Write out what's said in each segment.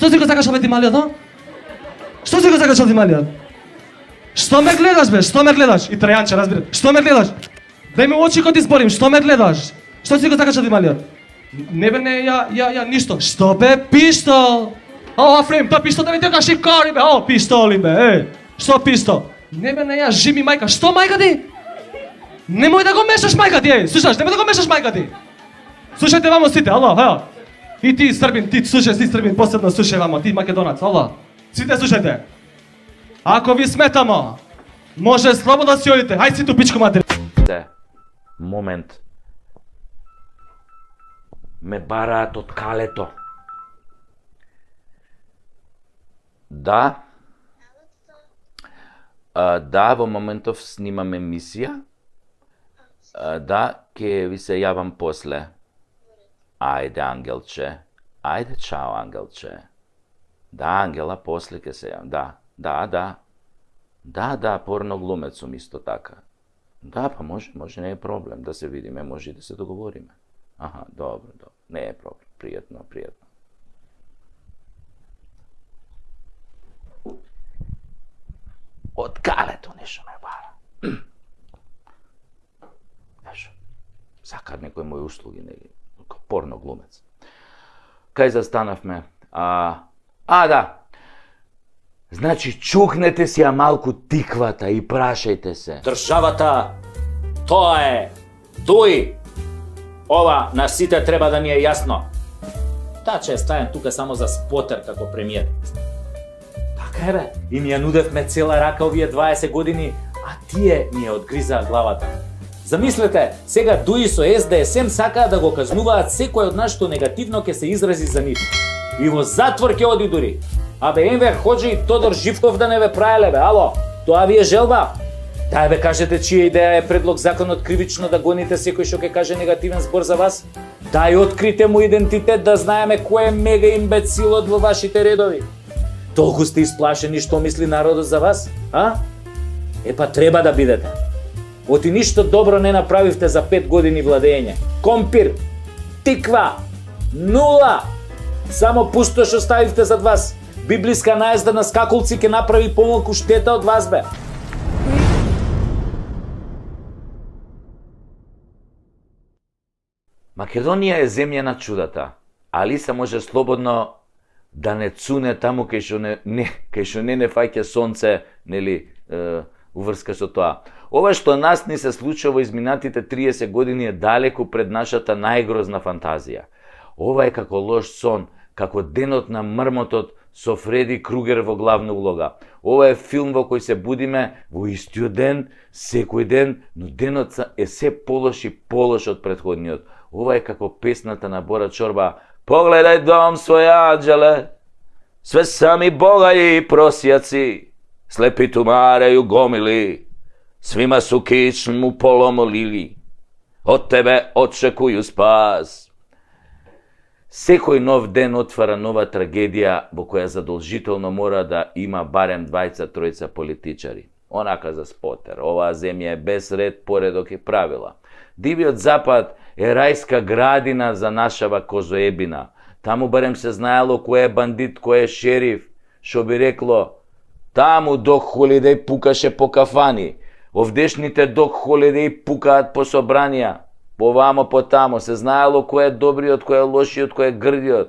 Што си го сакаш овој малиот, но? Што си го сакаш овој малиот? Што ме гледаш бе? Што ме гледаш? И Трајанче, разбира. Што ме гледаш? Дај ми очи кога ти зборим, што ме гледаш? Што си го сакаш овој малиот? Не бе, не, ја, ништо. Што бе, пиштол? О, Фрем, тоа пиштол да ми тека шикари бе, о, пиштоли бе, што пиштол? Не бе, не, ја, жими мајка, што мајка ти? Немој да го мешаш мајка ти, слушаш, немој да го мешаш мајка ти. Слушајте вамо сите, ало, ео. И ти Србин, ти слушај, си Србин, посебно слушај вамо, ти Македонац, ало. Сите слушајте. Ако ви сметамо, може слободно си одите, хај си ту пичку матери. Момент. Ме бараат од калето. Да. Да, во моментов снимам емисија. Да, ќе ви се јавам после. Ајде, Ангелче. Ајде, чао, Ангелче. Да, Ангела, после ќе се јавам. Да. Да, порноглумец сум исто така. Да, па може, не е проблем да се видиме, може и да се договориме. Аха, добро, не е проблем, пријатно. Од калето нешто ме бара. Ешо, сака некој мои услуги, порноглумец. Кај застанавме? Да. Значи, чукнете си ја малку тиквата и прашајте се. Државата, тоа е дуј. Ова на сите треба да ни е јасно. Таа че е ставен тука само за спотер како премиер. Така е бе, и ми ја нудевме цела рака овие 20 години, а тие ми ја одгризаа главата. Замислете, сега дуи со СДСМ сакаат да го казнуваат секој од нас што негативно ќе се изрази за нив. И во затвор ќе оди дури. Абе, Енвер Хоџи и Тодор Живков да не ве праеле бе, ало, тоа ви е желба? Дај бе, кажете чија идеја е предлог законот кривично да гоните секој што ќе каже негативен збор за вас? Дај открите му идентитет да знаеме кој е мега имбецилот во вашите редови. Толку сте исплашени што мисли народот за вас, а? Епа треба да бидете. Оти ништо добро не направивте за 5 години владење. Компир, тиква, нула. Само пустош оставивте зад вас. Библиска наезда на скакулци ќе направи помалку штета од вас бе. Македонија е земја на чудата. Алиса може слободно да не цуне таму кај што не фаќа сонце, нели, уврска со тоа. Ова што нас ни се случува во изминатите 30 години е далеку пред нашата најгрозна фантазија. Ова е како лош сон, како денот на мрмотот со Фреди Кругер во главна улога. Ова е филм во кој се будиме во истиот ден, секој ден, но денот е се полош и полош од претходниот. Ова е како песната на Бора Чорба: Погледај дом свој, анđеле, све сами богаји и просјаци, слепи тумареју гомили, свима су кичн му поломолили, од тебе очекују спас. Секој нов ден отвара нова трагедија во која задолжително мора да има барем 2-3 политичари. Онака за спотер, оваа земја е без ред, поредок и правила. Дивиот запад е рајска градина за нашава козоебина. Таму барем се знаело кој е бандит, кој е шериф, шо би рекло, таму Док Холидеј пукаше по кафани, овдешните Док Холидеј пукаат по собранија. Повамо потамо се знаело кој е добриот, кој е лошиот, кој е грдиот.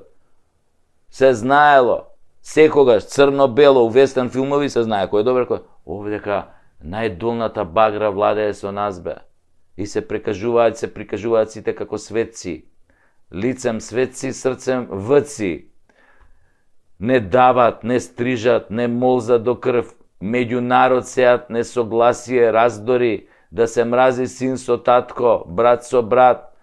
Се знаело. Секогаш црно-бело у вестерн филмови се знае кој е добар, кој. Овдека најдолната багра владее со нас бе. И се прикажуваат сите како светци. Лицем светци, срцем вци. Не дават, не стрижат, не молзат до крв. Меѓу народ сеат несогласие, раздори, да се мрази син со татко, брат со брат.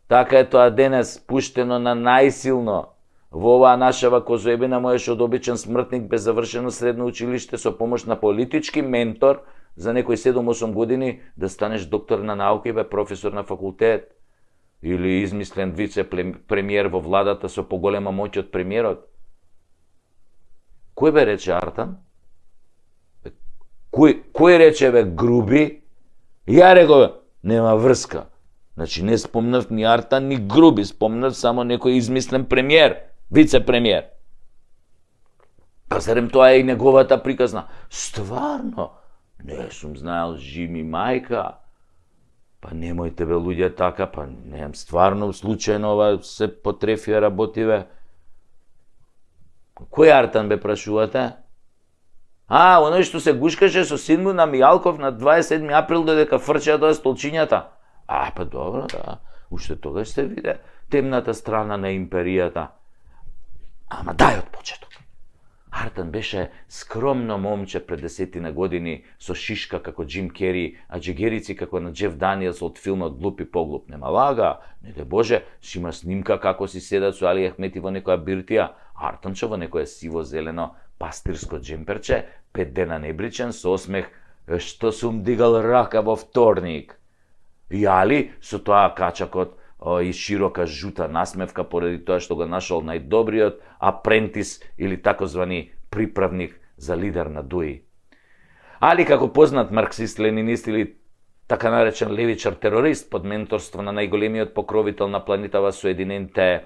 Така е тоа денес, пуштено на најсилно. Во оваа нашава козоебина можеш од обичен смртник без завршено средно училиште со помош на политички ментор за некои 7-8 години да станеш доктор на науки, бе професор на факултет. Или измислен вице-премиер во владата со поголема моќ од премиерот. Кој бе рече Артан? Кој рече бе Груби? Ја реков, нема врска. Значи не спомнав ни Артан, ни Груби, спомнав само некој измислен премиер, вице-премиер. Па зарем тоа е и неговата приказна. Стварно, не сум знаел, жими мајка. Па немојте бе луѓе така, па неам стварно случајно ова се потрефија работиве. Кој Артан бе прашувате? Оној што се гушкаше со син му на Мијалков на 27 април додека фрчеа тоа столчињата. Па добро, да. Уште тогаш се виде темната страна на империјата. Ама дај од почеток. Артан беше скромно момче пред 10 години со шишка како Джим Кери, а джегерици како на Джеф Даниелс од филмот Глуп и поглуп. Нема лага, не де Боже, си има снимка како си седат со Али Ахмети во некоја биртија, Артанчо во некоја сиво-зелено пастирско джемперче, 5 дена небричен, со осмех, што сум дигал рака во вторник. И Али со тоа качакот и широка жута насмевка поради тоа што го нашол најдобриот апрентис или такозвани приправник за лидер на ДУИ. Али како познат марксист-ленинист или така наречен левичар терорист под менторство на најголемиот покровител на планетава Соединените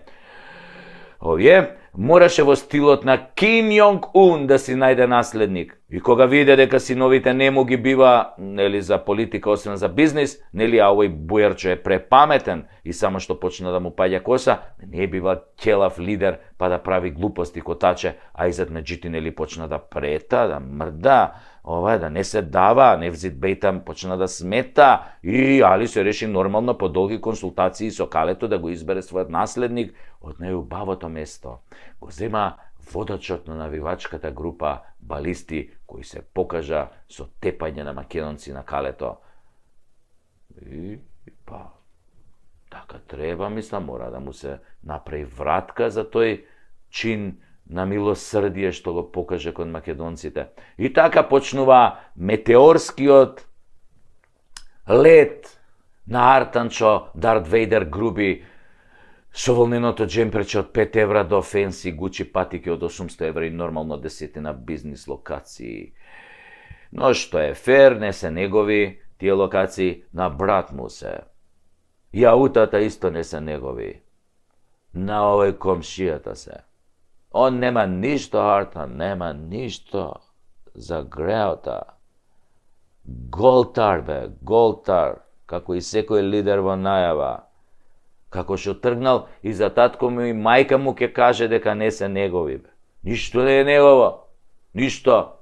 мораше во стилот на Ким Јонг Ун да си најде наследник. И кога виде дека синовите не му ги бива, нели, за политика освен за бизнис, нели, а овој бујарчо е препаметен и само што почна да му паѓа коса, не бива ќелав лидер па да прави глупости котаче, а изад меѓути, нели, почна да прета, да мрда, да не се дава, невзит бејтам почна да смета и Али се реши нормално по долги консултации со Калето да го избере својот наследник од најубавото место. Го зема водачот на навивачката група Балисти, кој се покажа со тепање на македонци на Калето. И така треба, мислам, мора да му се направи вратка за тој чин на милосрдие што го покаже кон македонците. И така почнува метеорскиот лет на Артанчо Дарт Вейдер груби со волненото джемперче од 5 евра до фенси Гучи патики од 800 евра и нормално 10 на бизнис локации. Но што е фер, не се негови тие локации, на брат му се. И аутата исто не се негови. На овој комшијата се. Он нема ништо, Артан, нема ништо за греота. Голтар бе, голтар, како и секој лидер во најава. Како што тргнал и за татко му и мајка му ќе каже дека не се негови бе. Ништо не е негово, ништо.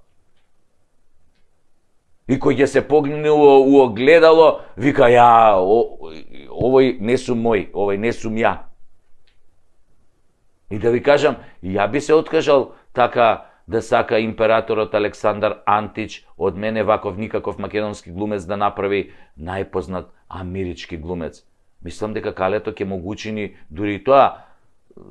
И кој ќе се погне у огледало, вика, овој не сум мој, овој не сум ја. И да ви кажам, ја би се откажал така да сака императорот Александар Антич од мене ваков никаков македонски глумец да направи најпознат амерички глумец. Мислам дека Калето ќе му учини дури и тоа,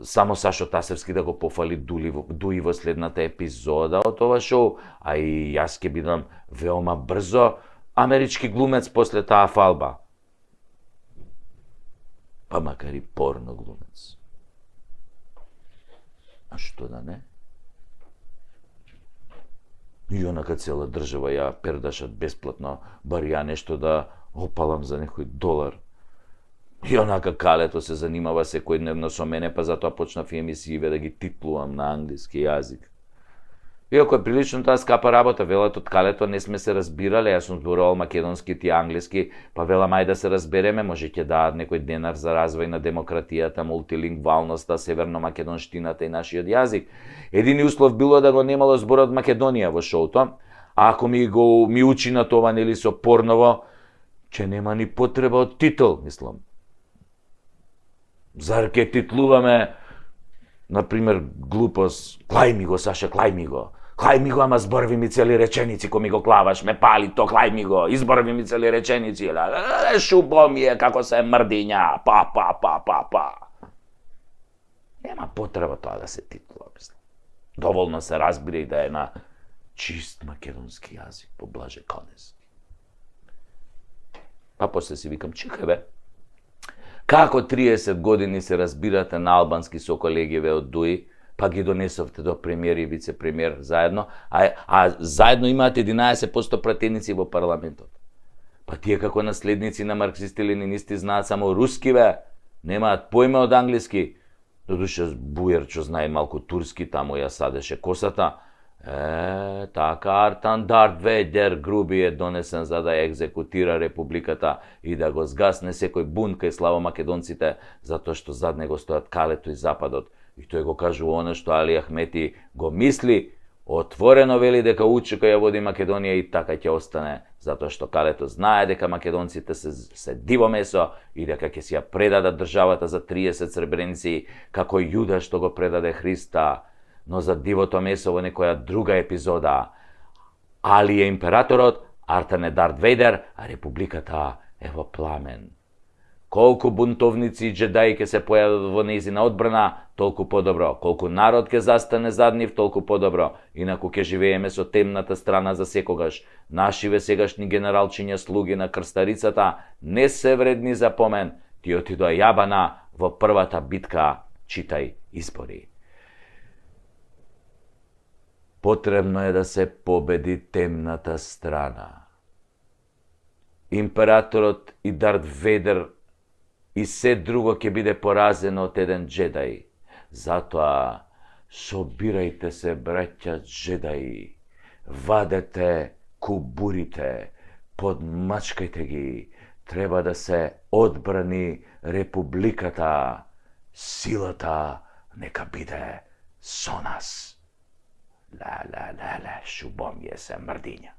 само Сашо Тасевски да го пофали Дуи во следната епизода од ова шоу, а и јас ќе бидам веома брзо амерички глумец после таа фалба. Па макар и порно глумец. А што да не? И онака цела држава ја пердашат бесплатно, бар ја нешто да опалам за некој долар. И онака Калето се занимава секојдневно со мене, па затоа почнав и емисииве да ги титлувам на англиски јазик. Иако е прилично таа скапа работа, велат од Калето не сме се разбирале, јас сум зборувал македонски, ти англиски, па велам ај да се разбереме, може ќе даат некој денар за развој на демократијата, мултилингвалноста, северно-македонштината и нашиот јазик. Едини услов било да го немало зборот Македонија во шоуто, а ако ми учи на тоа, нели, со порново, ќе нема ни потреба од титул, мислам. Зар ке титлуваме, например, глупост, клај ми го, Саша, клај ми го, ама зборви ми цели реченици, кој ми го клаваш, ме пали то, клај ми го, изборви ми цели реченици, шубо ми е, како се мрдиња, па. Нема потреба тоа да се титлува, мислам. Доволно се разбира и да е на чист македонски јазик, по Блаже Конески. Па после си викам, чекај бе, како 30 години се разбирате на албански со колегиве од ДУИ, па ги донесовте до премиер и вице-премиер заедно, а заедно имаат 11% пратеници во парламентот. Па тие како наследници на марксисти-ленинисти знаат само руски бе, немаат поиме од англиски. Додуше Бујарчо знае малку турски, таму ја садеше косата, Така Артан Дарт Вейдер груби е донесен за да ја екзекутира републиката и да го згасне секој бунт кај славомакедонците, затоа што зад него стојат Калето и Западот. И тој го кажува оно што Али Ахмети го мисли, отворено вели дека Учека ја води Македонија и така ќе остане, затоа што Калето знае дека македонците се диво месо и дека ќе си ја предадат државата за 30 сребреници, како Јуда што го предаде Христа. Но за дивото месо во некоја друга епизода. Али е императорот, Артан е Дарт Вейдер, а републиката е во пламен. Колку бунтовници и джедаи ќе се појават во нејзина одбрана, толку подобро. Колку народ ќе застане зад нив, толку подобро. Инаку ќе живееме со темната страна за секогаш. Нашиве сегашни генералчиња слуги на крстарицата не се вредни за помен. Ти отидоа јабана во првата битка, читај избори. Потребно е да се победи темната страна. Императорот и Дарт Вейдер и се друго ќе биде поразено од еден джедај. Затоа собирајте се, браќа джедаи, вадете кубурите, подмачкајте ги, треба да се одбрани републиката, силата нека биде со нас. Шубом je se mrdinja.